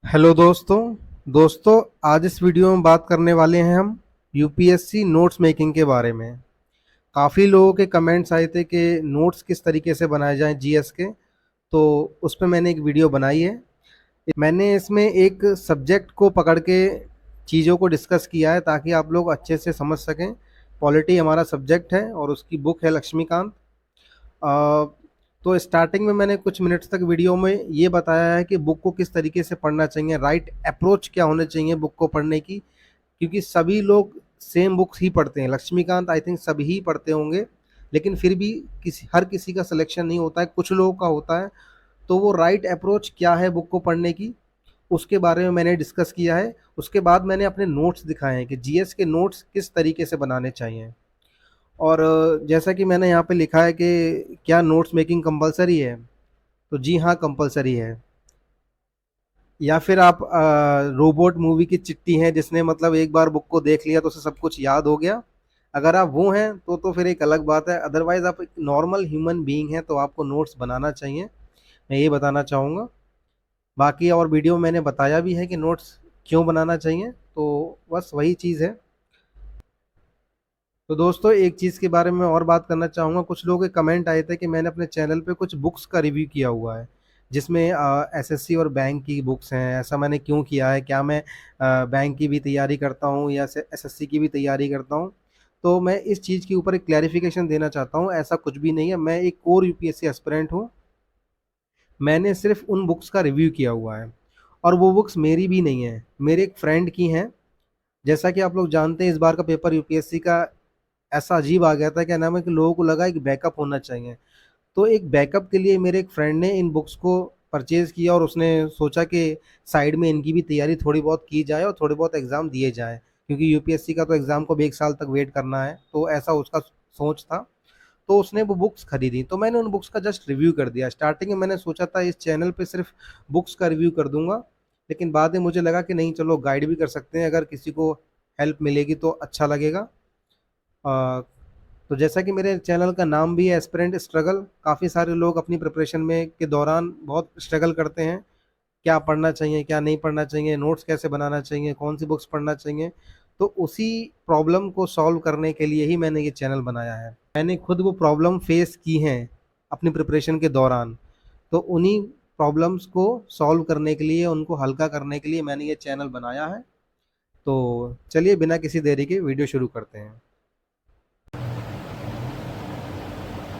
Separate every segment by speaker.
Speaker 1: Hello दोस्तों आज इस वीडियो में बात करने वाले हैं हम यूपीएससी नोट्स मेकिंग के बारे में। काफ़ी लोगों के कमेंट्स आए थे कि नोट्स किस तरीके से बनाए जाएं जीएस के, तो उस पे मैंने एक वीडियो बनाई है। मैंने इसमें एक सब्जेक्ट को पकड़ के चीज़ों को डिस्कस किया है ताकि आप लोग अच्छे से समझ सकें। पॉलिटी हमारा सब्जेक्ट है और उसकी बुक है लक्ष्मीकांत। अ, तो स्टार्टिंग में मैंने कुछ मिनट्स तक वीडियो में ये बताया है कि बुक को किस तरीके से पढ़ना चाहिए, राइट अप्रोच क्या होने चाहिए बुक को पढ़ने की। क्योंकि सभी लोग सेम बुक्स ही पढ़ते हैं, लक्ष्मीकांत आई थिंक सभी ही पढ़ते होंगे, लेकिन फिर भी हर किसी का सिलेक्शन नहीं होता है, कुछ लोगों का होता है। तो वो राइट अप्रोच क्या है बुक को पढ़ने की, उसके बारे में मैंने डिस्कस किया है। उसके बाद मैंने अपने नोट्स दिखाए हैं कि जीएस के नोट्स किस तरीके से बनाने चाहिए। और जैसा कि मैंने यहाँ पे लिखा है कि क्या नोट्स मेकिंग कंपलसरी है, तो जी हाँ कंपलसरी है। या फिर आप रोबोट मूवी की चिट्ठी हैं जिसने मतलब एक बार बुक को देख लिया तो उसे सब कुछ याद हो गया। अगर आप वो हैं तो फिर एक अलग बात है, अदरवाइज आप एक नॉर्मल ह्यूमन बीइंग हैं तो आपको नोट्स बनाना चाहिए, मैं ये बताना चाहूँगा। बाकी और वीडियो में मैंने बताया भी है कि नोट्स क्यों बनाना चाहिए, तो बस वही चीज़ है। तो दोस्तों एक चीज़ के बारे में और बात करना चाहूँगा। कुछ लोगों के कमेंट आए थे कि मैंने अपने चैनल पे कुछ बुक्स का रिव्यू किया हुआ है जिसमें एसएससी और बैंक की बुक्स हैं। ऐसा मैंने क्यों किया है, क्या मैं बैंक की भी तैयारी करता हूँ या एसएससी की भी तैयारी करता हूँ? तो मैं इस चीज़ के ऊपर एक क्लैरिफिकेशन देना चाहता हूँ। ऐसा कुछ भी नहीं है, मैं एक कोर यूपीएससी एस्पिरेंट हूँ। मैंने सिर्फ उन बुक्स का रिव्यू किया हुआ है और वो बुक्स मेरी भी नहीं है, मेरे एक फ्रेंड की हैं। जैसा कि आप लोग जानते हैं इस बार का पेपर यूपीएससी का ऐसा अजीब आ गया था, क्या नाम है, कि लोगों को लगा एक बैकअप होना चाहिए। तो एक बैकअप के लिए मेरे एक फ्रेंड ने इन बुक्स को परचेज़ किया और उसने सोचा कि साइड में इनकी भी तैयारी थोड़ी बहुत की जाए और थोड़े बहुत एग्ज़ाम दिए जाएँ। क्योंकि यूपीएससी का तो एग्ज़ाम को भी 1 साल तक वेट करना है, तो ऐसा उसका सोच था। तो उसने वो बुक्स खरीदी, तो मैंने उन बुक्स का जस्ट रिव्यू कर दिया। स्टार्टिंग में मैंने सोचा था इस चैनल पे सिर्फ बुक्स का रिव्यू कर दूंगा, लेकिन बाद में मुझे लगा कि नहीं, चलो गाइड भी कर सकते हैं, अगर किसी को हेल्प मिलेगी तो अच्छा लगेगा। अ, तो जैसा कि मेरे चैनल का नाम भी है एस्पिरेंट स्ट्रगल, काफ़ी सारे लोग अपनी प्रिपरेशन में के दौरान बहुत स्ट्रगल करते हैं, क्या पढ़ना चाहिए क्या नहीं पढ़ना चाहिए, नोट्स कैसे बनाना चाहिए, कौन सी बुक्स पढ़ना चाहिए। तो उसी प्रॉब्लम को सॉल्व करने के लिए ही मैंने ये चैनल बनाया है। मैंने खुद वो प्रॉब्लम फेस की हैं अपनी प्रिपरेशन के दौरान, तो उन्हीं प्रॉब्लम्स को सॉल्व करने के लिए, उनको हल्का करने के लिए मैंने ये चैनल बनाया है। तो चलिए बिना किसी देरी के वीडियो शुरू करते हैं।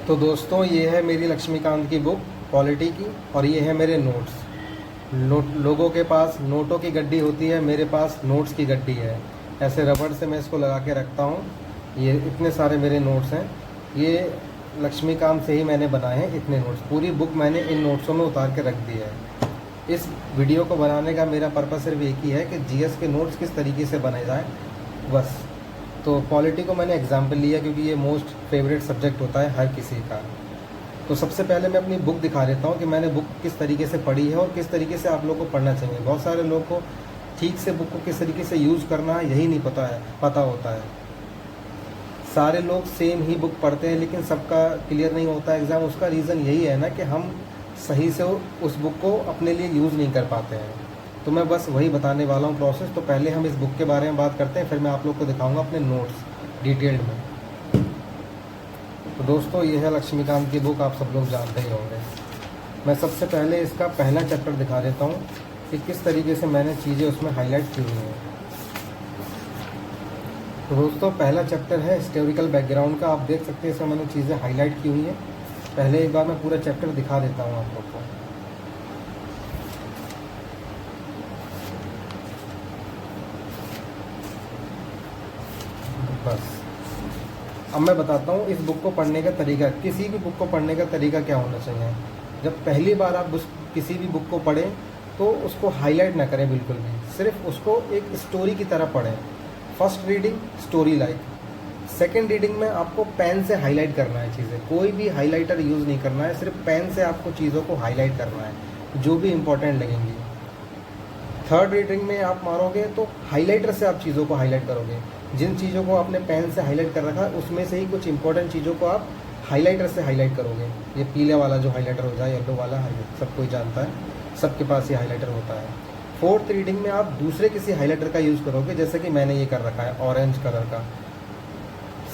Speaker 1: तो दोस्तों ये है मेरी लक्ष्मीकांत की बुक पॉलिटी की, और ये है मेरे नोट्स। लोगों के पास नोटों की गड्डी होती है, मेरे पास नोट्स की गड्डी है। ऐसे रबड़ से मैं इसको लगा के रखता हूँ। ये इतने सारे मेरे नोट्स हैं, ये लक्ष्मीकांत से ही मैंने बनाए हैं इतने नोट्स। पूरी बुक मैंने इन नोट्सों में उतार के रख दी है। इस वीडियो को बनाने का मेरा पर्पस सिर्फ एक ही है कि जीएस के नोट्स किस तरीके से बने जाएँ, बस। तो पॉलिटी को मैंने एग्जाम्पल लिया क्योंकि ये मोस्ट फेवरेट सब्जेक्ट होता है हर किसी का। तो सबसे पहले मैं अपनी बुक दिखा देता हूँ कि मैंने बुक किस तरीके से पढ़ी है और किस तरीके से आप लोगों को पढ़ना चाहिए। बहुत सारे लोगों को ठीक से बुक को किस तरीके से यूज़ करना है यही नहीं पता होता है। सारे लोग सेम ही बुक पढ़ते हैं लेकिन सबका क्लियर नहीं होता एग्ज़ाम। उसका रीज़न यही है ना कि हम सही से उस बुक को अपने लिए यूज़ नहीं कर पाते हैं। तो मैं बस वही बताने वाला हूँ प्रोसेस। तो पहले हम इस बुक के बारे में बात करते हैं, फिर मैं आप लोग को दिखाऊंगा अपने नोट्स डिटेल्ड में। तो दोस्तों ये है लक्ष्मीकांत की बुक, आप सब लोग जानते ही होंगे। मैं सबसे पहले इसका पहला चैप्टर दिखा देता हूँ कि किस तरीके से मैंने चीज़ें उसमें हाईलाइट की हुई हैं। तो दोस्तों पहला चैप्टर है हिस्टोरिकल बैकग्राउंड का। आप देख सकते हैं इसमें मैंने चीज़ें हाईलाइट की हुई हैं। पहले एक बार मैं पूरा चैप्टर दिखा देता हूँ आप लोग को। बस अब मैं बताता हूँ इस बुक को पढ़ने का तरीका। किसी भी बुक को पढ़ने का तरीका क्या होना चाहिए, जब पहली बार आप किसी भी बुक को पढ़ें तो उसको हाईलाइट ना करें बिल्कुल भी, सिर्फ उसको एक स्टोरी की तरह पढ़ें। First reading story like, second reading में आपको पेन से हाईलाइट करना है चीज़ें। कोई भी हाईलाइटर यूज़ नहीं करना है, सिर्फ पेन से आपको चीज़ों को हाईलाइट करना है जो भी इंपॉर्टेंट लगेंगी। थर्ड रीडिंग में आप मारोगे तो हाईलाइटर से आप चीज़ों को हाईलाइट करोगे। जिन चीज़ों को आपने पेन से हाईलाइट कर रखा है उसमें से ही कुछ इंपॉर्टेंट चीज़ों को आप हाईलाइटर से हाईलाइट करोगे। ये पीले वाला जो हाईलाइटर होता है, येलो वाला, सब कोई जानता है, सबके पास ये हाईलाइटर होता है। फोर्थ रीडिंग में आप दूसरे किसी हाइलाइटर का यूज़ करोगे, जैसे कि मैंने ये कर रखा है ऑरेंज कलर का,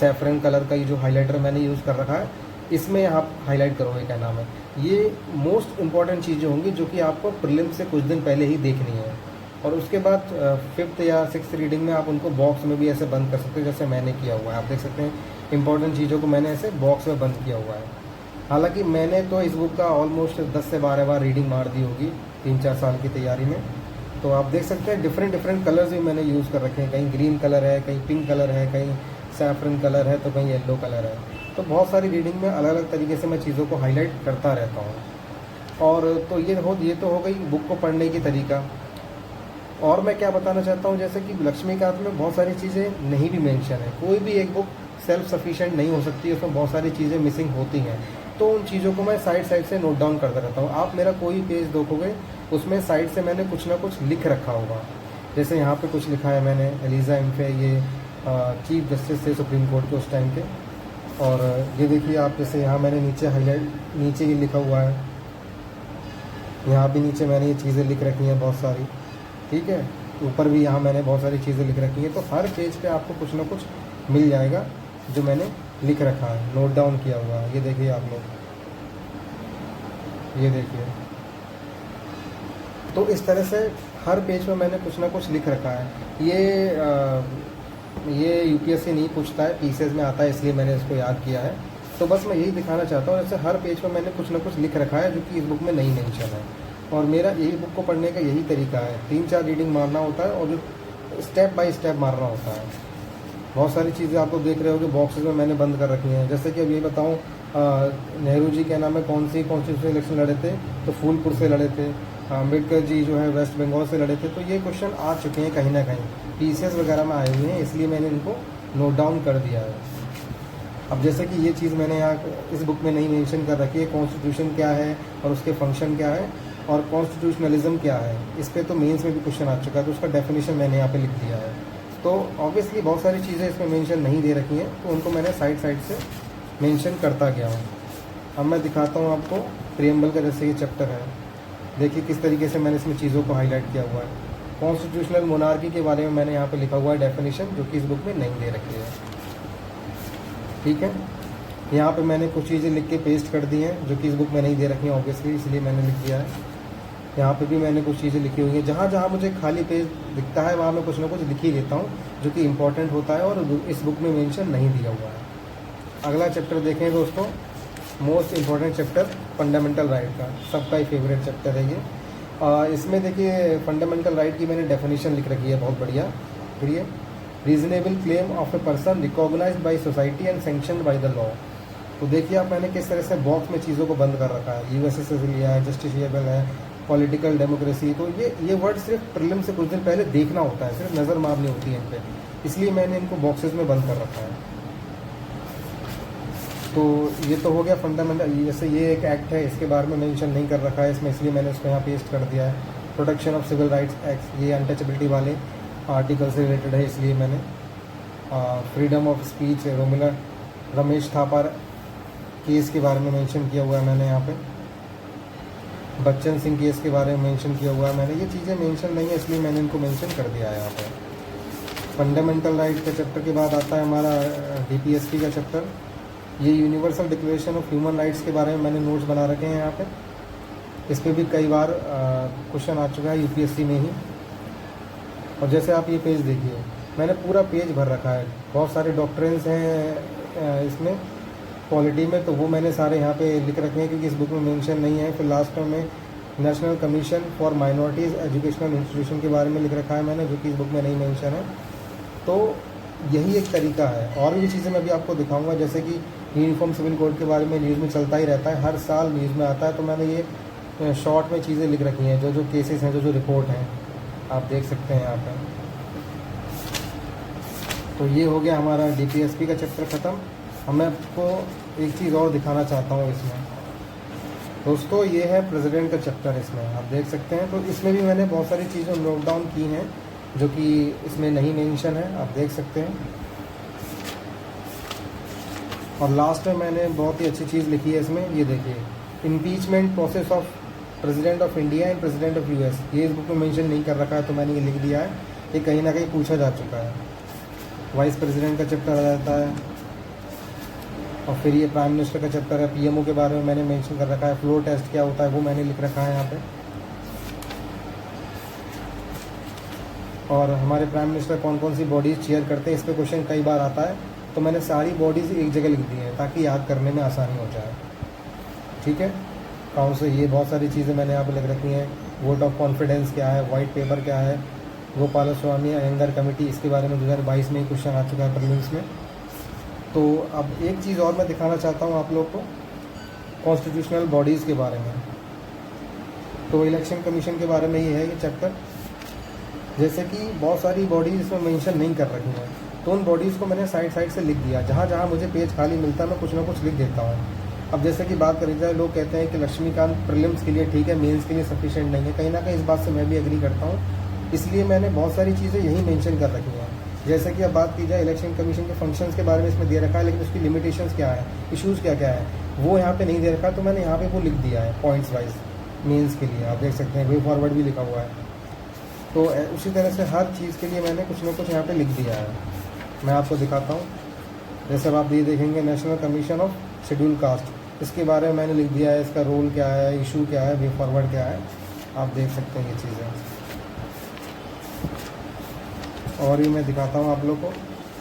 Speaker 1: सैफरन कलर का ये जो हाइलाइटर मैंने यूज़ कर रखा है, इसमें आप हाईलाइट करोगे, क्या नाम है, ये मोस्ट इंपॉर्टेंट चीज़ें होंगी जो कि आपको प्रीलिम से कुछ दिन पहले ही देखनी है। और उसके बाद फिफ्थ या सिक्स्थ रीडिंग में आप उनको बॉक्स में भी ऐसे बंद कर सकते हो, जैसे मैंने किया हुआ है। आप देख सकते हैं इंपॉर्टेंट चीज़ों को मैंने ऐसे बॉक्स में बंद किया हुआ है। हालांकि मैंने तो इस बुक का ऑलमोस्ट 10 से 12 बार रीडिंग मार दी होगी 3-4 साल की तैयारी में। तो आप देख सकते हैं डिफरेंट कलर्स भी मैंने यूज़ कर रखे हैं, कहीं ग्रीन कलर है, कहीं पिंक कलर है, कहीं सैफरन कलर है, तो कहीं येलो कलर है। तो बहुत सारी रीडिंग में अलग अलग तरीके से मैं चीज़ों को हाईलाइट करता रहता हूँ। और तो ये तो हो गई बुक को पढ़ने की तरीका। और मैं क्या बताना चाहता हूँ, जैसे कि लक्ष्मीकांत में बहुत सारी चीज़ें नहीं भी मेंशन है, कोई भी एक बुक सेल्फ सफिशिएंट नहीं हो सकती, उसमें बहुत सारी चीज़ें मिसिंग होती हैं। तो उन चीज़ों को मैं साइड से नोट डाउन करता रहता हूँ। आप मेरा कोई पेज देखोगे उसमें साइड से मैंने कुछ ना कुछ लिख रखा होगा। जैसे यहाँ पे कुछ लिखा है मैंने, एलिजा इम्फे, ये चीफ जस्टिस थे सुप्रीम कोर्ट के उस टाइम के। और ये देखिए आप, जैसे यहाँ मैंने नीचे हाईलाइट, नीचे ये लिखा हुआ है, यहाँ भी नीचे मैंने ये चीज़ें लिख रखी हैं बहुत सारी, ठीक है। ऊपर भी यहाँ मैंने बहुत सारी चीज़ें लिख रखी हैं। तो हर पेज पे आपको कुछ ना कुछ मिल जाएगा जो मैंने लिख रखा है, नोट डाउन किया हुआ है। ये देखिए आप लोग, ये देखिए। तो इस तरह से हर पेज में मैंने कुछ ना कुछ लिख रखा है। ये यूपीएससी नहीं पूछता है, पीसीएस में आता है, इसलिए मैंने इसको याद किया है। तो बस मैं यही दिखाना चाहता हूँ, जैसे हर पेज पर मैंने कुछ ना कुछ लिख रखा है जो कि इस बुक में नहीं मेंशन है। और मेरा यही बुक को पढ़ने का यही तरीका है, 3-4 रीडिंग मारना होता है और जो स्टेप बाय स्टेप मारना होता है। बहुत सारी चीज़ें आपको देख रहे हो कि बॉक्सेस में मैंने बंद कर रखी हैं। जैसे कि अब ये बताऊँ, नेहरू जी क्या नाम है, कौन सी कॉन्स्टिट्यूशनल इलेक्शन लड़े थे, तो फूलपुर से लड़े थे। अम्बेडकर जी जो है वेस्ट बंगाल से लड़े थे। तो ये क्वेश्चन आ चुके हैं कहीं ना कहीं, पीसीएस वगैरह में आए हुए हैं, इसलिए मैंने इनको नोट डाउन कर दिया है। अब जैसे कि ये चीज़ मैंने यहाँ इस बुक में नहीं मेंशन कर रखी है, कॉन्स्टिट्यूशन क्या है और उसके फंक्शन क्या है और कॉन्स्टिट्यूशनलिज्म क्या है। इस पर तो मेंस में भी क्वेश्चन आ चुका है, तो उसका डेफिनेशन मैंने यहाँ पे लिख दिया है। तो ऑब्वियसली बहुत सारी चीज़ें इसमें मेंशन नहीं दे रखी हैं, तो उनको मैंने साइड से मेंशन करता गया हूँ। अब मैं दिखाता हूँ आपको प्रियम्बल का, जैसे ये चैप्टर है, देखिए किस तरीके से मैंने इसमें चीज़ों को हाईलाइट किया हुआ है। कॉन्स्टिट्यूशनल मोनार्की के बारे में मैंने यहाँ पे लिखा हुआ है डेफिनेशन, जो कि इस बुक में नहीं दे रखी है, ठीक है। यहाँ पे मैंने कुछ चीज़ें लिख के पेस्ट कर दी हैं जो कि इस बुक में नहीं दे रखी हैं ऑब्वियसली, इसलिए मैंने लिख दिया है। यहाँ पे भी मैंने कुछ चीज़ें लिखी हुई हैं, जहाँ जहाँ मुझे खाली पेज दिखता है वहाँ मैं कुछ ना कुछ लिख ही देता हूँ जो कि इम्पोर्टेंट होता है और इस बुक में मेंशन नहीं दिया हुआ है। अगला चैप्टर देखें दोस्तों, most important chapter fundamental right का, सबका ही फेवरेट चैप्टर है ये। इसमें देखिए फंडामेंटल राइट की मैंने डेफिनेशन लिख रखी है बहुत बढ़िया। फिर ये reasonable claim of a person recognised by society and sanctioned by the law. तो देखिए आप, मैंने किस तरह से बॉक्स में चीज़ों को बंद कर रखा है। यूएसएस से लिया है, जस्टिशिएबल है, पॉलिटिकल डेमोक्रेसी। तो ये वर्ड सिर्फ प्रीलिम से कुछ दिन पहले देखना होता है, सिर्फ नज़र मारनी होती है इन पर, इसलिए मैंने इनको बॉक्सेस में बंद कर रखा है। तो ये तो हो गया फंडामेंटल। जैसे ये एक एक्ट है, इसके बारे में मेंशन नहीं कर रखा है इसमें, इसलिए मैंने इसको यहाँ पेस्ट कर दिया है। Protection of civil rights act, ये अनटचेबिलिटी वाले आर्टिकल से रिलेटेड है, इसलिए मैंने freedom of speech, Ramesh Thapa case के बारे में मेंशन किया हुआ है मैंने यहाँ पे। बच्चन सिंह केस के बारे में मेंशन किया हुआ है मैंने। ये चीज़ें मेंशन नहीं है, इसलिए मैंने इनको मेंशन कर दिया है यहाँ पे। फंडामेंटल राइट के चैप्टर के बाद आता है हमारा डीपीएसपी का चैप्टर। ये universal declaration of human rights के बारे में मैंने नोट्स बना रखे हैं यहाँ पे। इस पर भी कई बार क्वेश्चन आ चुका है यूपीएससी में ही। और जैसे आप ये पेज देखिए, मैंने पूरा पेज भर रखा है, बहुत सारे डॉक्ट्रिन्स हैं इसमें पॉलिटी में, तो वो मैंने सारे यहाँ पे लिख रखे हैं क्योंकि इस बुक में मेंशन नहीं है। फिर लास्ट में national commission for minorities educational institution के बारे में लिख रखा है मैंने, जो कि इस बुक में नहीं मेंशन है। तो यही एक तरीका है। और भी चीज़ें मैं भी आपको दिखाऊंगा, जैसे कि यूनिफॉर्म सिविल कोड के बारे में न्यूज़ में चलता ही रहता है, हर साल न्यूज़ में आता है। तो मैंने ये शॉर्ट में चीज़ें लिख रखी हैं, जो केसेस हैं, जो रिपोर्ट हैं, आप देख सकते हैं यहाँ पर। तो ये हो गया हमारा डीपीएसपी का चैप्टर ख़त्म। अब मैं आपको एक चीज़ और दिखाना चाहता हूँ इसमें दोस्तों, ये है प्रेसिडेंट का चैप्टर, इसमें आप देख सकते हैं। तो इसमें भी मैंने बहुत सारी चीज़ें नोट डाउन की हैं जो कि इसमें नहीं मेंशन है, आप देख सकते हैं। और लास्ट में मैंने बहुत ही अच्छी चीज़ लिखी है इसमें, ये देखिए, impeachment process of president of India and president of US, ये इस बुक में मेंशन नहीं कर रखा है, तो मैंने ये लिख दिया है, ये कहीं ना कहीं पूछा जा चुका है। वाइस प्रेसिडेंट का चैप्टर आ जाता है, और फिर ये प्राइम मिनिस्टर का चैप्टर है। पीएमओ के बारे में मैंने मेंशन कर रखा है, फ्लोर टेस्ट क्या होता है वो मैंने लिख रखा है यहाँ पे, और हमारे प्राइम मिनिस्टर कौन कौन सी बॉडीज़ चेयर करते हैं, इस पर क्वेश्चन कई बार आता है, तो मैंने सारी बॉडीज़ एक जगह लिख दी हैं ताकि याद करने में आसानी हो जाए। ठीक है, काउंसिल, ये बहुत सारी चीज़ें मैंने यहाँ पे लिख रखी हैं। वोट ऑफ कॉन्फिडेंस क्या है, वाइट पेपर क्या है, गोपाल स्वामी अयंगर कमेटी, इसके बारे में 2022 में ही क्वेश्चन आ चुका है प्रीलिम्स में। तो अब एक चीज़ और मैं दिखाना चाहता हूँ आप लोग को, कॉन्स्टिट्यूशनल बॉडीज़ के बारे में। तो इलेक्शन कमीशन के बारे में ये है ये चैप्टर। जैसे कि बहुत सारी बॉडीज़ इसमें मेंशन नहीं कर रखी हैं, तो उन बॉडीज़ को मैंने साइड साइड से लिख दिया, जहाँ जहाँ मुझे पेज खाली मिलता है मैं कुछ ना कुछ लिख देता हूँ। अब जैसे कि बात करी जाए, लोग कहते हैं कि लक्ष्मीकांत प्रीलिम्स के लिए ठीक है, मेंस के लिए सफिशिएंट नहीं है, कहीं ना कहीं इस बात से मैं भी एग्री करता हूँ, इसलिए मैंने बहुत सारी चीज़ें यही मेंशन कर रखी हैं। जैसे कि अब बात की जाए इलेक्शन कमीशन के फंक्शंस के बारे में इसमें दे रखा है, लेकिन उसकी लिमिटेशंस क्या है, इश्यूज़ क्या क्या है, वो यहाँ पे नहीं दे रखा, तो मैंने यहाँ पे वो लिख दिया है पॉइंट्स वाइज मेंस के लिए। आप देख सकते हैं वे फॉरवर्ड भी लिखा हुआ है। तो उसी तरह से हर चीज़ के लिए मैंने कुछ ना कुछ यहाँ पे लिख दिया है। मैं आपको दिखाता हूँ। जैसे अब आप ये देखेंगे national commission of schedule caste, इसके बारे में मैंने लिख दिया है, इसका रोल क्या है, इशू क्या है, वे फॉरवर्ड क्या है, आप देख सकते हैं ये चीज़ें। और ये मैं दिखाता हूँ आप लोग को,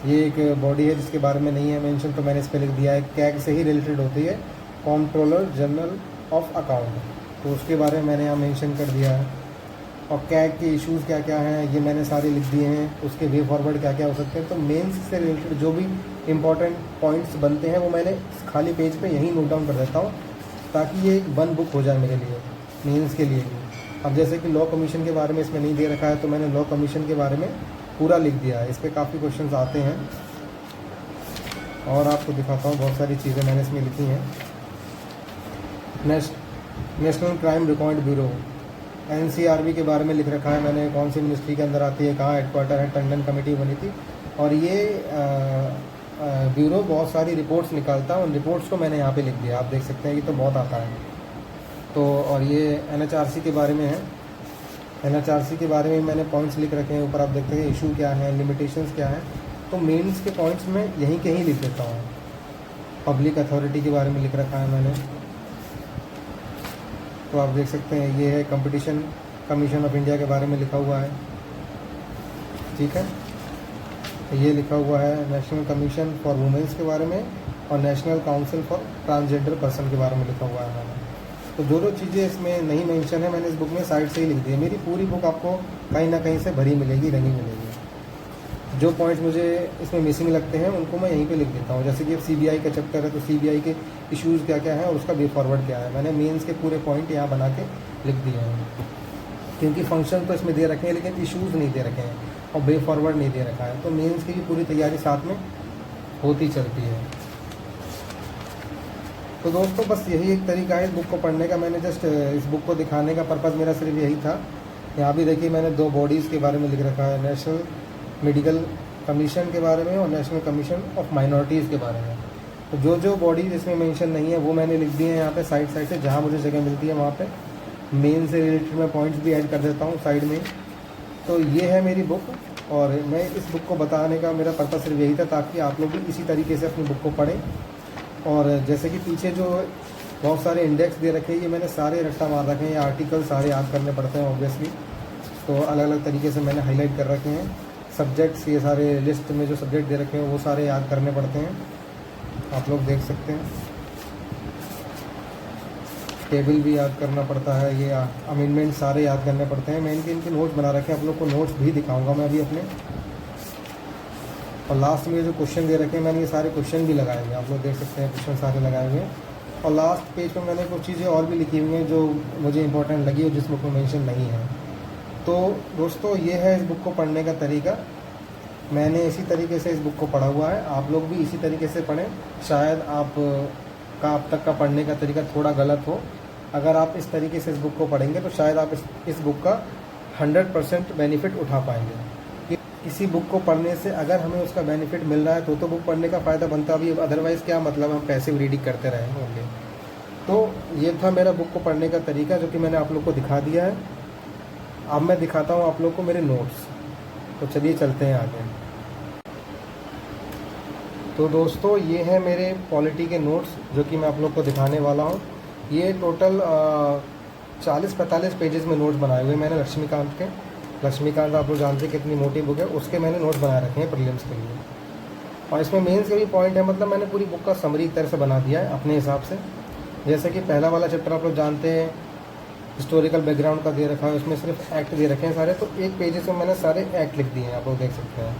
Speaker 1: ये एक बॉडी है जिसके बारे में नहीं है मेंशन, तो मैंने इस पर लिख दिया है, कैग से ही रिलेटेड होती है, कॉम्प्ट्रोलर जनरल ऑफ अकाउंट, तो उसके बारे में मैंने यहाँ मेंशन कर दिया है। और कैग के इश्यूज़ क्या क्या हैं ये मैंने सारे लिख दिए हैं, उसके वे फॉरवर्ड क्या क्या हो सकते हैं। तो मेंस से रिलेटेड जो भी इम्पॉर्टेंट पॉइंट्स बनते हैं वो मैंने खाली पेज पे यहीं नोट डाउन कर देता हूँ, ताकि ये एक वन बुक हो जाए मेरे लिए, मेंस के लिए भी। अब जैसे कि लॉ कमीशन के बारे में इसमें नहीं दे रखा है, तो मैंने लॉ कमीशन के बारे में पूरा लिख दिया है, इस पर काफ़ी क्वेश्चन आते हैं। और आपको दिखाता हूँ, बहुत सारी चीज़ें मैंने इसमें लिखी हैं। National crime record bureau, NCRB के बारे में लिख रखा है मैंने, कौन सी मिनिस्ट्री के अंदर आती है, कहाँ हेडक्वार्टर है, टंडन कमेटी बनी थी, और ये ब्यूरो बहुत सारी रिपोर्ट्स निकालता है, उन रिपोर्ट्स को मैंने यहाँ पे लिख दिया, आप देख सकते हैं, ये तो बहुत आता है। तो और ये एनएचआरसी के बारे में है, एनएचआरसी के बारे में मैंने पॉइंट्स लिख रखे हैं ऊपर, आप देखते हैं इशू क्या है, लिमिटेशंस क्या है, तो मेंस के पॉइंट्स में यहीं के ही लिख देता हूँ। पब्लिक अथॉरिटी के बारे में लिख रखा है मैंने, तो आप देख सकते हैं ये है कंपटीशन कमीशन ऑफ इंडिया के बारे में लिखा हुआ है। ठीक है, ये लिखा हुआ है नेशनल कमीशन फॉर वुमेंस के बारे में, और national council for transgender person के बारे में लिखा हुआ है मैंने। तो जो जो चीज़ें इसमें नहीं मेंशन है मैंने इस बुक में साइड से ही लिख दी है। मेरी पूरी बुक आपको कहीं ना कहीं से भरी मिलेगी, रंगी मिलेगी। जो पॉइंट्स मुझे इसमें मिसिंग लगते हैं उनको मैं यहीं पे लिख देता हूँ। जैसे कि अब सीबीआई का चैप्टर है, तो सीबीआई के इश्यूज़ क्या क्या हैं और उसका वे फॉरवर्ड क्या है, मैंने मेंस के पूरे पॉइंट यहाँ बना के लिख दिए हैं। क्योंकि फंक्शन तो इसमें दे रखे हैं लेकिन इश्यूज़ नहीं दे रखे हैं और वे फॉरवर्ड नहीं दे रखा है, तो मेंस की भी पूरी तैयारी साथ में होती चलती है। तो दोस्तों बस यही एक तरीका है इस बुक को पढ़ने का। मैंने जस्ट इस बुक को दिखाने का पर्पज़ मेरा सिर्फ यही था। यहाँ भी देखिए मैंने दो बॉडीज़ के बारे में लिख रखा है, नेशनल मेडिकल कमीशन के बारे में और नेशनल कमीशन ऑफ माइनॉरिटीज़ के बारे में। तो जो जो बॉडीज़ इसमें मेंशन नहीं है वो मैंने लिख दिए हैं यहाँ पे साइड साइड से, जहाँ मुझे जगह मिलती है वहाँ पे मेन से रिलेटेड मैं पॉइंट्स भी ऐड कर देता हूँ साइड में। तो ये है मेरी बुक, और मैं इस बुक को बताने का मेरा पर्पज़ सिर्फ यही था ताकि आप लोग भी इसी तरीके से अपनी बुक को पढ़ें। और जैसे कि पीछे जो बहुत सारे इंडेक्स दे रखे हैं ये मैंने सारे रट्टा मार रखे हैं, ये आर्टिकल सारे याद करने पड़ते हैं ऑब्वियसली, तो अलग अलग तरीके से मैंने हाईलाइट कर रखे हैं। सब्जेक्ट्स ये सारे लिस्ट में जो सब्जेक्ट दे रखे हैं वो सारे याद करने पड़ते हैं, आप लोग देख सकते हैं। टेबल भी याद करना पड़ता है, ये अमेंडमेंट सारे याद करने पड़ते हैं। मैं इनके नोट्स बना रखे हैं, आप लोग को नोट्स भी दिखाऊंगा मैं अभी अपने। और लास्ट में जो क्वेश्चन दे रखे हैं मैंने ये सारे क्वेश्चन भी लगाए हुए हैं, आप लोग देख सकते हैं क्वेश्चन सारे लगाए हुए हैं। और लास्ट पेज पर मैंने कुछ चीज़ें और भी लिखी हुई हैं जो मुझे इंपॉर्टेंट लगी और जिस बुक में मेंशन नहीं है। तो दोस्तों ये है इस बुक को पढ़ने का तरीका। मैंने इसी तरीके से इस बुक को पढ़ा हुआ है, आप लोग भी इसी तरीके से पढ़ें। शायद आप का अब तक का पढ़ने का तरीका थोड़ा गलत हो, अगर आप इस तरीके से इस बुक को पढ़ेंगे तो शायद आप इस बुक का 100% बेनिफिट उठा पाएंगे। किसी बुक को पढ़ने से अगर हमें उसका बेनिफिट मिल रहा है तो बुक पढ़ने का फ़ायदा बनता भी है, अदरवाइज़ क्या मतलब हम पैसिव रीडिंग करते रहें होंगे। तो ये था मेरा बुक को पढ़ने का तरीका, जो कि मैंने आप लोग को दिखा दिया है। अब मैं दिखाता हूँ आप लोग को मेरे नोट्स। तो चलिए चलते हैं आगे। तो दोस्तों ये है मेरे पॉलिटी के नोट्स जो कि मैं आप लोग को दिखाने वाला हूँ। ये टोटल 40-45 पेजेस में नोट्स बनाए हुए मैंने लक्ष्मीकांत के। लक्ष्मीकांत आप लोग जानते हैं कितनी मोटी बुक है, उसके मैंने नोट्स बना रखे हैं प्रीलिम्स के लिए। और इसमें मेंस के भी पॉइंट है, मतलब मैंने पूरी बुक का समरी एक तरह से बना दिया है अपने हिसाब से। जैसे कि पहला वाला चैप्टर आप लोग जानते हैं हिस्टोरिकल बैकग्राउंड का दे रखा है, उसमें सिर्फ एक्ट दे रखे हैं सारे। तो एक पेजेस में मैंने सारे एक्ट लिख दिए हैं, आप लोग देख सकते हैं।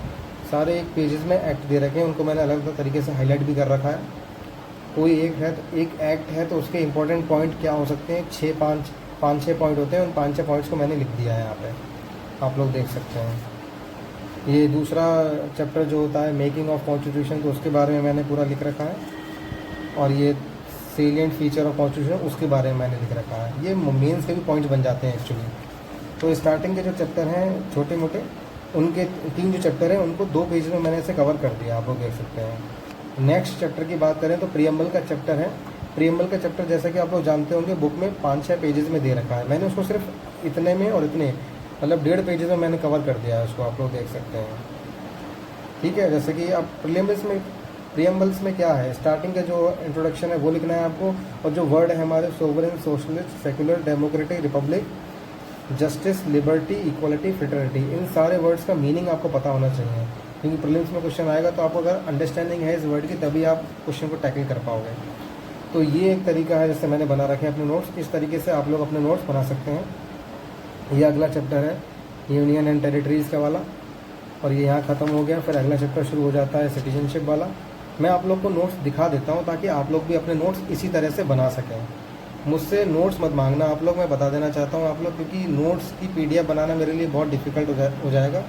Speaker 1: सारे एक पेजेस में एक्ट दे रखे हैं, उनको मैंने अलग अलग तरीके से हाईलाइट भी कर रखा है। कोई एक है तो एक एक्ट है तो उसके इंपॉर्टेंट पॉइंट क्या हो सकते हैं, 5-6 पॉइंट होते हैं। उन 5-6 पॉइंट्स को मैंने लिख दिया है यहाँ पे, आप लोग देख सकते हैं। ये दूसरा चैप्टर जो होता है मेकिंग ऑफ कॉन्स्टिट्यूशन, तो उसके बारे में मैंने पूरा लिख रखा है। और ये सेलिएंट फीचर ऑफ कॉन्स्टिट्यूशन, उसके बारे में मैंने लिख रखा है। ये मेंस के भी पॉइंट्स बन जाते हैं एक्चुअली। तो स्टार्टिंग के जो चैप्टर हैं छोटे मोटे, उनके 3 जो चैप्टर हैं उनको 2 पेज में मैंने इसे कवर कर दिया, आप लोग देख सकते हैं। नेक्स्ट चैप्टर की बात करें तो प्रीएम्बल का चैप्टर है। प्रीएम्बल का चैप्टर जैसा कि आप लोग जानते होंगे बुक में 5-6 पेजेस में दे रखा है। मैंने उसको सिर्फ इतने में और इतने, मतलब 1.5 पेजेस में मैंने कवर कर दिया है उसको, आप लोग देख सकते हैं। ठीक है, जैसे कि अब प्रीएम्बल्स में क्या है, स्टार्टिंग का जो इंट्रोडक्शन है वो लिखना है आपको। और जो वर्ड है हमारे sovereign, socialist, secular, democratic, republic, justice, liberty, equality, fraternity, इन सारे वर्ड्स का मीनिंग आपको पता होना चाहिए, क्योंकि प्रीलिम्स में क्वेश्चन आएगा तो आपको अगर अंडरस्टैंडिंग है इस वर्ड की तभी आप क्वेश्चन को टैकल कर पाओगे। तो ये एक तरीका है जिससे मैंने बना रखे हैं अपने नोट्स। इस तरीके से आप लोग अपने नोट्स बना सकते हैं। ये अगला चैप्टर है यूनियन एंड टेरिटरीज़ का वाला, और ये यहाँ ख़त्म हो गया। फिर अगला चैप्टर शुरू हो जाता है सिटीजनशिप वाला। मैं आप लोग को नोट्स दिखा देता हूँ ताकि आप लोग भी अपने नोट्स इसी तरह से बना सकें। मुझसे नोट्स मत मांगना आप लोग, मैं बता देना चाहता हूँ आप लोग, क्योंकि नोट्स की पीडीएफ बनाना मेरे लिए बहुत डिफ़िकल्ट हो जाएगा।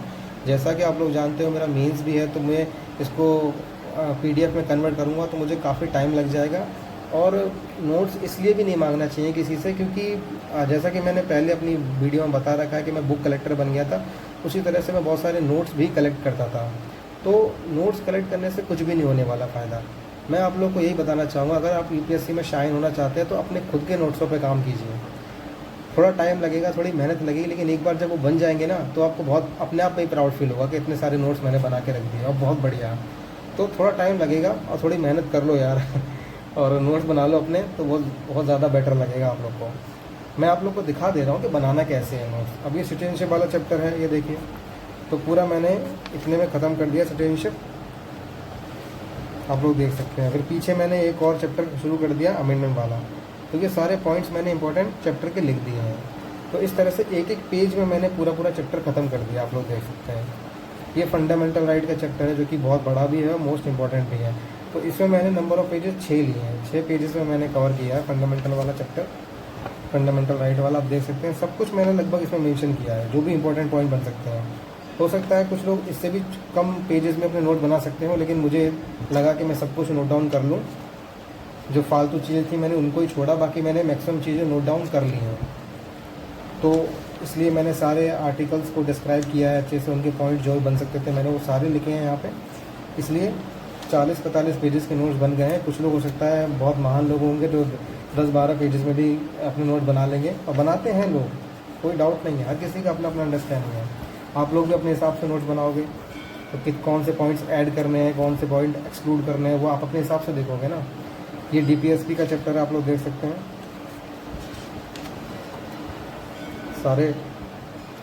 Speaker 1: जैसा कि आप लोग जानते हो मेरा मेंस भी है, तो मैं इसको पीडीएफ में कन्वर्ट करूँगा तो मुझे काफ़ी टाइम लग जाएगा। और नोट्स इसलिए भी नहीं मांगना चाहिए किसी से, क्योंकि जैसा कि मैंने पहले अपनी वीडियो में बता रखा है कि मैं बुक कलेक्टर बन गया था, उसी तरह से मैं बहुत सारे नोट्स भी कलेक्ट करता था। तो नोट्स कलेक्ट करने से कुछ भी नहीं होने वाला फ़ायदा। मैं आप लोग को यही बताना चाहूँगा, अगर आप यूपीएससी में शाइन होना चाहते हैं तो अपने खुद के नोट्सों पे काम कीजिए। थोड़ा टाइम लगेगा, थोड़ी मेहनत लगेगी, लेकिन एक बार जब वो बन जाएंगे ना तो आपको बहुत अपने आप में ही प्राउड फील होगा कि इतने सारे नोट्स मैंने बना के रख दिए और बहुत बढ़िया। तो थोड़ा टाइम लगेगा और थोड़ी मेहनत कर लो यार और नोट्स बना लो अपने, तो वो बहुत ज़्यादा बेटर लगेगा आप लोग को। मैं आप लोग को दिखा दे रहा हूँ कि बनाना कैसे है नोट्स। अब ये सिटीजनशिप वाला चैप्टर है, ये देखिए। तो पूरा मैंने इतने में ख़त्म कर दिया सिटीजनशिप, आप लोग देख सकते हैं। फिर पीछे मैंने एक और चैप्टर शुरू कर दिया अमेंडमेंट वाला। तो ये सारे पॉइंट्स मैंने इंपॉर्टेंट चैप्टर के लिख दिए हैं। तो इस तरह से एक एक पेज में मैंने पूरा चैप्टर ख़त्म कर दिया, आप लोग देख सकते हैं। ये फंडामेंटल राइट का चैप्टर है जो कि बहुत बड़ा भी है और मोस्ट इंपॉर्टेंट भी है। तो इसमें मैंने नंबर ऑफ़ पेजेस 6 लिए हैं। 6 पेजेस में मैंने कवर किया है फंडामेंटल वाला चैप्टर, फंडामेंटल राइट वाला। आप देख सकते हैं सब कुछ मैंने लगभग इसमें मेंशन किया है, जो भी इंपॉर्टेंट पॉइंट बन सकते हैं। हो सकता है कुछ लोग इससे भी कम पेजेस में अपने नोट बना सकते हो, लेकिन मुझे लगा कि मैं सब कुछ नोट डाउन कर लूँ। जो फालतू चीज़ें थी मैंने उनको ही छोड़ा, बाकी मैंने मैक्सिमम चीज़ें नोट डाउन कर ली हैं। तो इसलिए मैंने सारे आर्टिकल्स को डिस्क्राइब किया है अच्छे से, उनके पॉइंट जो बन सकते थे मैंने वो सारे लिखे हैं यहाँ पे। इसलिए 40-45 पेजेस के नोट्स बन गए हैं। कुछ लोग हो सकता है बहुत महान लोग होंगे जो 10-12 पेजेस में भी अपने नोट बना लेंगे, और बनाते हैं लोग, कोई डाउट नहीं है। हर किसी का अपना अपना अंडरस्टैंडिंग है। आप लोग भी अपने हिसाब से नोट्स बनाओगे तो कौन से पॉइंट्स ऐड करने हैं, कौन से पॉइंट एक्सक्लूड करने हैं, वो आप अपने हिसाब से देखोगे ना। ये डीपीएसपी का चैप्टर है, आप लोग देख सकते हैं।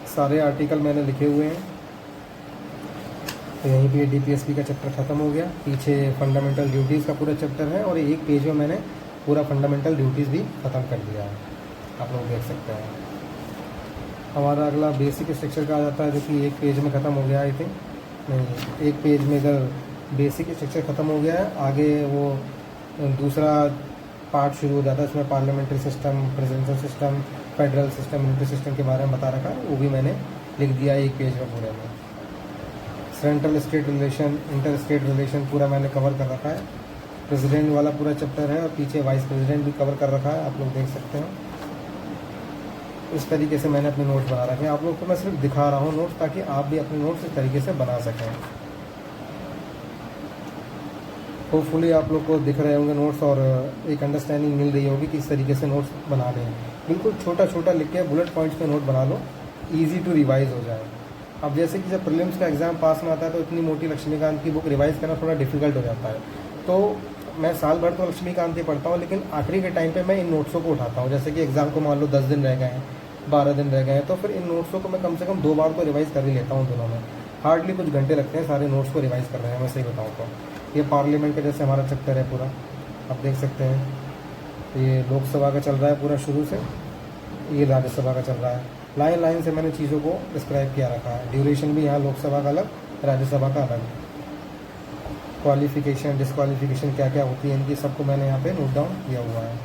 Speaker 1: सारे आर्टिकल मैंने लिखे हुए हैं। तो यहीं पे डीपीएसपी का चैप्टर ख़त्म हो गया। पीछे फंडामेंटल ड्यूटीज़ का पूरा चैप्टर है, और एक पेज में मैंने पूरा फंडामेंटल ड्यूटीज़ भी ख़त्म कर दिया है, आप लोग देख सकते हैं। हमारा अगला बेसिक स्ट्रक्चर का आ जाता है, जो कि एक पेज में ख़त्म हो गया। आई थिंक नहीं, एक पेज में इधर बेसिक स्ट्रक्चर ख़त्म हो गया है। आगे वो दूसरा पार्ट शुरू हो जाता है, इसमें parliamentary system, presidential system, federal system, military system के बारे में बता रखा है, वो भी मैंने लिख दिया एक पेज में पूरे में। Central state relation, inter state relation पूरा मैंने कवर कर रखा है। प्रेसिडेंट वाला पूरा चैप्टर है, और पीछे वाइस प्रेसिडेंट भी कवर कर रखा है, आप लोग देख सकते हैं। इस तरीके से मैंने अपने नोट्स बना रखे हैं। आप लोग को मैं सिर्फ दिखा रहा हूँ नोट्स, ताकि आप भी अपने नोट्स इस तरीके से बना सकें। होपफुली आप लोग को दिख रहे होंगे नोट्स और एक अंडरस्टैंडिंग मिल रही होगी कि किस तरीके से नोट्स बनाने हैं। बिल्कुल छोटा छोटा लिख के बुलेट पॉइंट्स पे नोट बना लो, ईजी टू रिवाइज हो जाए। अब जैसे कि जब प्रीलिम्स का एग्ज़ाम पास में आता है तो इतनी मोटी लक्ष्मीकांत की बुक रिवाइज करना थोड़ा डिफिकल्ट हो जाता है। तो मैं साल भर तो लक्ष्मीकांत ही पढ़ता हूँ, लेकिन आखिरी के टाइम पे मैं इन नोट्सों को उठाता हूँ। जैसे कि एग्ज़ाम को मान लो 10 दिन रह गए हैं, 12 दिन रह गए हैं, तो फिर इन नोट्सों को मैं कम से कम 2 बार तो रिवाइज़ कर ही लेता हूँ दिनों में। हार्डली कुछ घंटे लगते हैं सारे नोट्स को रिवाइज़ कर रहे हैं, मैं सही बताऊँ तो। ये पार्लियामेंट का जैसे हमारा चैप्टर है पूरा, आप देख सकते हैं। ये लोकसभा का चल रहा है पूरा शुरू से, ये राज्यसभा का चल रहा है। लाइन लाइन से मैंने चीज़ों को डिस्क्राइब किया रखा है। ड्यूरेशन भी यहाँ लोकसभा का अलग, राज्यसभा का अलग। क्वालिफिकेशन डिस्क्वालिफिकेशन क्या क्या होती है इनकी, सबको मैंने यहाँ पे नोट डाउन किया हुआ है।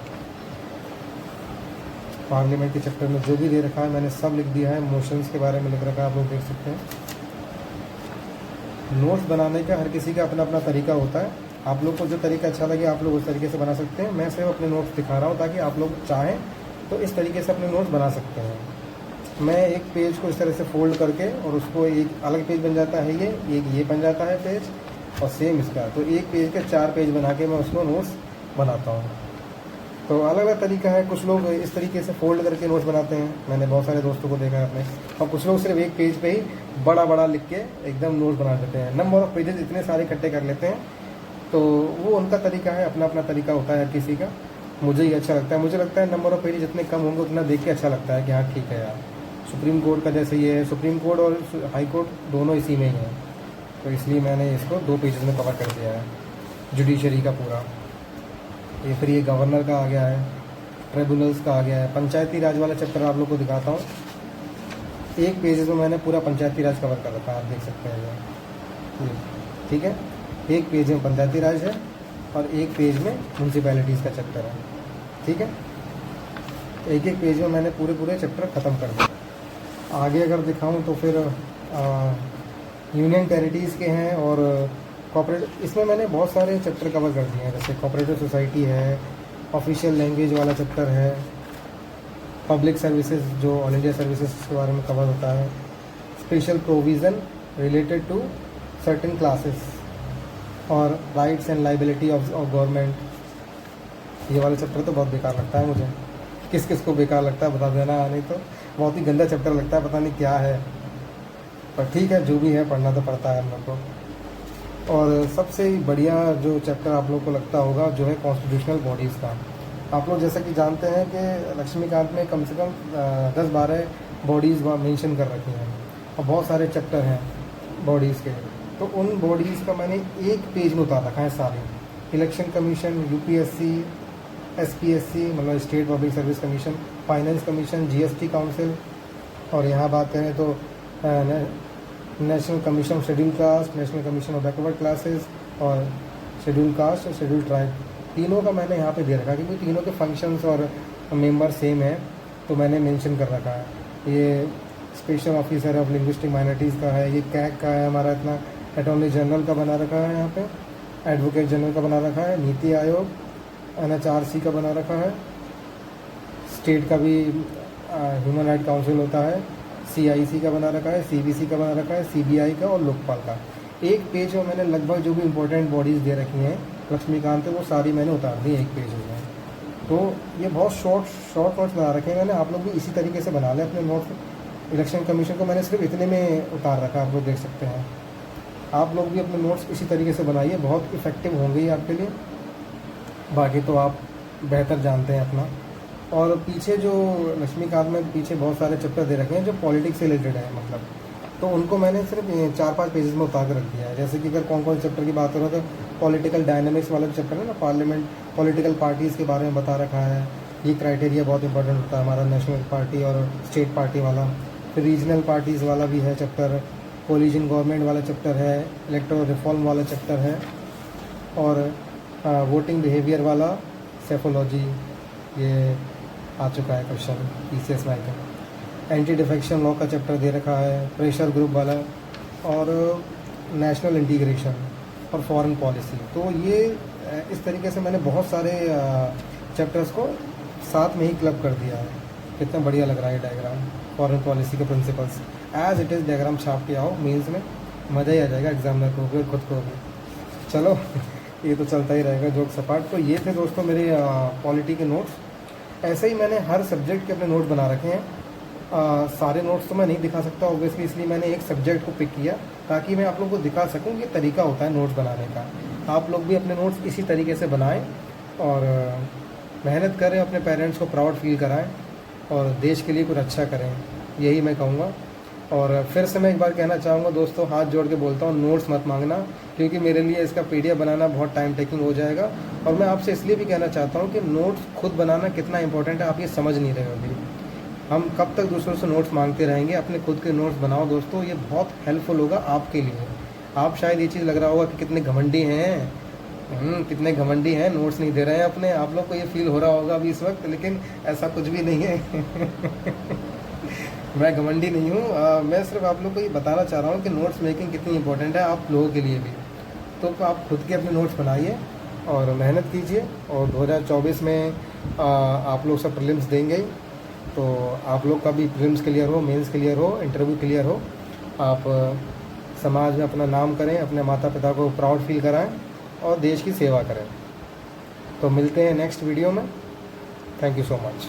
Speaker 1: पार्लियामेंट के चैप्टर में जो भी दे रखा है मैंने सब लिख दिया है। मोशंस के बारे में लिख रखा है, आप लोग देख सकते हैं। नोट्स बनाने का हर किसी का अपना अपना तरीका होता है। आप लोग को जो तरीका अच्छा लगे आप लोग उस तरीके से बना सकते हैं। मैं सिर्फ अपने नोट्स दिखा रहा हूँ ताकि आप लोग चाहें तो इस तरीके से अपने नोट्स बना सकते हैं। मैं एक पेज को इस तरह से फोल्ड करके और उसको एक अलग पेज बन जाता है, ये बन जाता है पेज, और सेम इसका, तो एक पेज के 4 पेज बना के मैं उसको नोट्स बनाता हूँ। तो अलग अलग तरीका है। कुछ लोग इस तरीके से फोल्ड करके नोट्स बनाते हैं, मैंने बहुत सारे दोस्तों को देखा है अपने। और कुछ लोग सिर्फ एक पेज पे ही बड़ा बड़ा लिख के एकदम नोट्स बना देते हैं। नंबर ऑफ पेजेस इतने सारे इकट्ठे कर लेते हैं। तो वो उनका तरीका है, अपना अपना तरीका होता है हर किसी का। मुझे ये अच्छा लगता है। मुझे लगता है नंबर ऑफ पेजेस जितने कम होंगे उतना देख के अच्छा लगता है कि हाँ ठीक है यार। सुप्रीम कोर्ट का जैसे ये है, सुप्रीम कोर्ट और हाई कोर्ट दोनों इसी में ही है, तो इसलिए मैंने इसको 2 पेजेस में कवर कर दिया है, जुडिशरी का पूरा। ये फिर ये गवर्नर का आ गया है, ट्रिब्यूनल्स का आ गया है। पंचायती राज वाला चैप्टर आप लोग को दिखाता हूँ। एक पेज में मैंने पूरा पंचायती राज कवर कर रखा है, आप देख सकते हैं ये, ठीक है। एक पेज में पंचायती राज है और एक पेज में म्यूनसिपैलिटीज़ का चैप्टर है, ठीक है। एक एक पेज में मैंने पूरे चैप्टर ख़त्म कर दिए। आगे अगर दिखाऊं तो फिर यूनियन टेरिटरीज़ के हैं और कॉपरेटिव, इसमें मैंने बहुत सारे चैप्टर कवर कर दिए हैं। जैसे कोऑपरेटिव सोसाइटी है, ऑफिशियल लैंग्वेज वाला चैप्टर है, पब्लिक सर्विसेज जो ऑल इंडिया सर्विसेज के बारे में कवर होता है, special provision related to certain classes, और rights and liability of government. ये वाला चैप्टर तो बहुत बेकार लगता है मुझे। किस किस को बेकार लगता है बता देना, नहीं तो बहुत ही गंदा चैप्टर लगता है, पता नहीं क्या है, पर ठीक है जो भी है पढ़ना तो पड़ता है हम लोग को। और सबसे बढ़िया जो चैप्टर आप लोग को लगता होगा जो है कॉन्स्टिट्यूशनल बॉडीज़ का। आप लोग जैसा कि जानते हैं कि लक्ष्मीकांत में कम से कम 10-12 बॉडीज़ मेंशन कर रखी हैं और बहुत सारे चैप्टर हैं बॉडीज़ के। तो उन बॉडीज़ का मैंने एक पेज में उतार रखा है सारी। इलेक्शन कमीशन, यूपीएससी, एसपीएससी मतलब state public service commission, finance commission, GST council, और यहाँ बात करें तो national commission of schedule caste, national commission of backward classes और शेड्यूल कास्ट और शेड्यूल ट्राइब। तीनों का मैंने यहाँ पे दे रखा है क्योंकि तीनों के फंक्शंस और मेंबर सेम है, तो मैंने मेंशन कर रखा है। ये special officer of linguistic minorities का है, ये कैग का है हमारा, इतना अटॉर्नी जनरल का बना रखा है, यहाँ पे एडवोकेट जनरल का बना रखा है, नीति आयोग NHRC का बना रखा है, स्टेट का भी ह्यूमन राइट काउंसिल होता है, CIC का बना रखा है, CBC का बना रखा है, CBI का और लोकपाल का। एक पेज में मैंने लगभग जो भी इंपॉर्टेंट बॉडीज़ दे रखी हैं लक्ष्मीकांत पे वो सारी मैंने उतार दी एक पेज में। तो ये बहुत शॉर्ट नोट्स बना रखे हैं मैंने, आप लोग भी इसी तरीके से बना लें अपने नोट्स। इलेक्शन कमीशन को मैंने सिर्फ इतने में उतार रखा है, आप लोग देख सकते हैं। आप लोग भी अपने नोट्स इसी तरीके से बनाइए, बहुत इफ़ेक्टिव होंगे ये आपके लिए। बाकी तो आप बेहतर जानते हैं अपना। और पीछे जो लक्ष्मीकांत में पीछे बहुत सारे चैप्टर दे रखे हैं जो पॉलिटिक्स से रिलेटेड है, मतलब तो उनको मैंने सिर्फ 4-5 पेजेस में उतार कर रख दिया है। जैसे कि अगर कौन कौन चैप्टर की बात करो तो पॉलिटिकल डायनामिक्स वाला चैप्टर है ना, पार्लियामेंट पॉलिटिकल पार्टीज़ के बारे में बता रखा है। ये क्राइटेरिया बहुत इंपॉर्टेंट होता है हमारा, नेशनल पार्टी और स्टेट पार्टी वाला। फिर रीजनल पार्टीज़ वाला भी है चैप्टर, कोलिजन गवर्नमेंट वाला चैप्टर है, इलेक्टोरल रिफॉर्म वाला चैप्टर है, और वोटिंग बिहेवियर वाला सेफोलॉजी ये आ चुका है क्वेश्चन PCS में। एंटी डिफेक्शन लॉ का चैप्टर दे रखा है, प्रेशर ग्रुप वाला, और नेशनल इंटीग्रेशन और फॉरेन पॉलिसी। तो ये इस तरीके से मैंने बहुत सारे चैप्टर्स को साथ में ही क्लब कर दिया है। कितना बढ़िया लग रहा है डायग्राम, फॉरेन पॉलिसी के principles as it is diagram छाप के आओ, मेंस में मज़ा ही आ जाएगा एग्जामिनर को भी और खुद को भी। चलो ये तो चलता ही रहेगा जोक सपाट। तो ये थे दोस्तों मेरे पॉलिटी के नोट्स। ऐसे ही मैंने हर सब्जेक्ट के अपने नोट बना रखे हैं। सारे नोट्स तो मैं नहीं दिखा सकता ऑब्वियसली, इसलिए मैंने एक सब्जेक्ट को पिक किया ताकि मैं आप लोगों को दिखा सकूं कि तरीका होता है नोट्स बनाने का। आप लोग भी अपने नोट्स इसी तरीके से बनाएं और मेहनत करें, अपने पेरेंट्स को प्राउड फील कराएं और देश के लिए कुछ अच्छा करें, यही मैं कहूँगा। और फिर से मैं एक बार कहना चाहूँगा दोस्तों, हाथ जोड़ के बोलता हूँ, नोट्स मत मांगना, क्योंकि मेरे लिए इसका पीडीएफ बनाना बहुत टाइम टेकिंग हो जाएगा। और मैं आपसे इसलिए भी कहना चाहता हूँ कि नोट्स खुद बनाना कितना इंपॉर्टेंट है आप ये समझ नहीं रहे हो अभी। हम कब तक दूसरों से नोट्स मांगते रहेंगे, अपने खुद के नोट्स बनाओ दोस्तों, ये बहुत हेल्पफुल होगा आपके लिए। आप शायद ये चीज़ लग रहा होगा कि कितने घमंडी हैं, कितने घमंडी हैं, नोट्स नहीं दे रहे हैं अपने। आप लोग को ये फील हो रहा होगा अभी इस वक्त, लेकिन ऐसा कुछ भी नहीं है। मैं घमंडी नहीं हूँ, मैं सिर्फ आप लोग को ये बताना चाह रहा हूँ कि नोट्स मेकिंग कितनी इंपॉर्टेंट है आप लोगों के लिए भी। तो आप खुद के अपने नोट्स बनाइए और मेहनत कीजिए। और 2024 में आप लोग सब प्रीलिम्स देंगे, तो आप लोग का भी प्रीलिम्स क्लियर हो, मेंस क्लियर हो, इंटरव्यू क्लियर हो। आप समाज में अपना नाम करें, अपने माता पिता को प्राउड फील कराएं और देश की सेवा करें। तो मिलते हैं नेक्स्ट वीडियो में। Thank you so much.